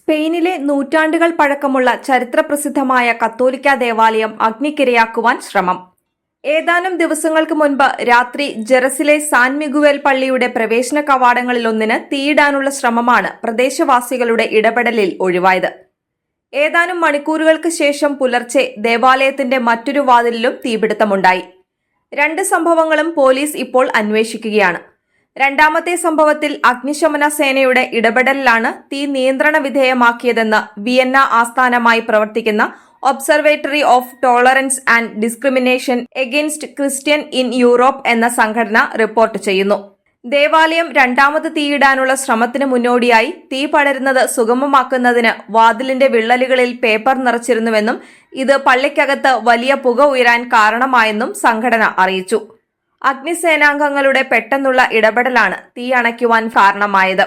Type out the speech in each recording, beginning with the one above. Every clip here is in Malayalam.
സ്പെയിനിലെ നൂറ്റാണ്ടുകൾ പഴക്കമുള്ള ചരിത്രപ്രസിദ്ധമായ കത്തോലിക്ക ദേവാലയം അഗ്നിക്കിരയാക്കുവാൻ ശ്രമം. ഏതാനും ദിവസങ്ങൾക്ക് മുൻപ് രാത്രി ജെറസിലെ സാൻ മിഗുവേൽ പള്ളിയുടെ പ്രവേശന കവാടങ്ങളിലൊന്നിന് തീയിടാനുള്ള ശ്രമമാണ് പ്രദേശവാസികളുടെ ഇടപെടലിൽ ഒഴിവായത്. ഏതാനും മണിക്കൂറുകൾക്ക് ശേഷം പുലർച്ചെ ദേവാലയത്തിന്റെ മറ്റൊരു വാതിലിലും തീപിടുത്തമുണ്ടായി. 2 സംഭവങ്ങളും പോലീസ് ഇപ്പോൾ അന്വേഷിക്കുകയാണ്. രണ്ടാമത്തെ സംഭവത്തിൽ അഗ്നിശമന സേനയുടെ ഇടപെടലിലാണ് തീ നിയന്ത്രണ വിധേയമാക്കിയതെന്ന് വിയന്ന ആസ്ഥാനമായി പ്രവർത്തിക്കുന്ന observatory of tolerance and discrimination against Christian in Europe എന്ന സംഘടന റിപ്പോർട്ട് ചെയ്യുന്നു. ദേവാലയം രണ്ടാമത് തീയിടാനുള്ള ശ്രമത്തിന് മുന്നോടിയായി തീ പടരുന്നത് സുഗമമാക്കുന്നതിന് വാതിലിന്റെ വിള്ളലുകളിൽ പേപ്പർ നിറച്ചിരുന്നുവെന്നും ഇത് പള്ളിക്കകത്ത് വലിയ പുക ഉയരാൻ കാരണമായെന്നും സംഘടന അറിയിച്ചു. അഗ്നിസേനാംഗങ്ങളുടെ പെട്ടെന്നുള്ള ഇടപെടലാണ് തീ അണയ്ക്കുവാൻ കാരണമായത്.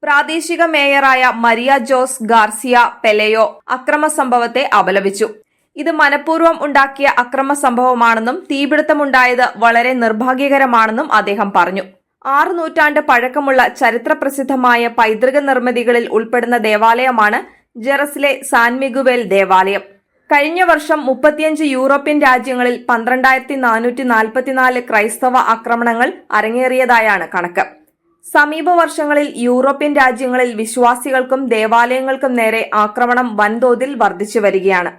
പ്രാദേശിക മേയറായ മരിയ ജോസ് ഗാർസിയ പെലെയോ അക്രമ സംഭവത്തെ അപലപിച്ചു. ഇത് മനഃപൂർവ്വം ഉണ്ടാക്കിയ അക്രമ സംഭവമാണെന്നും തീപിടുത്തമുണ്ടായത് വളരെ നിർഭാഗ്യകരമാണെന്നും അദ്ദേഹം പറഞ്ഞു. 6 നൂറ്റാണ്ട് പഴക്കമുള്ള ചരിത്രപ്രസിദ്ധമായ പൈതൃക നിർമ്മിതികളിൽ ഉൾപ്പെടുന്ന ദേവാലയമാണ് ജെറസിലെ സാൻ മിഗുവേൽ ദേവാലയം. കഴിഞ്ഞ വർഷം 35 യൂറോപ്യൻ രാജ്യങ്ങളിൽ 12,444 ക്രൈസ്തവ ആക്രമണങ്ങൾ അരങ്ങേറിയതായാണ് കണക്ക്. സമീപ വർഷങ്ങളിൽ യൂറോപ്യൻ രാജ്യങ്ങളിൽ വിശ്വാസികൾക്കും ദേവാലയങ്ങൾക്കും നേരെ ആക്രമണം വൻതോതിൽ വർദ്ധിച്ചു വരികയാണ്.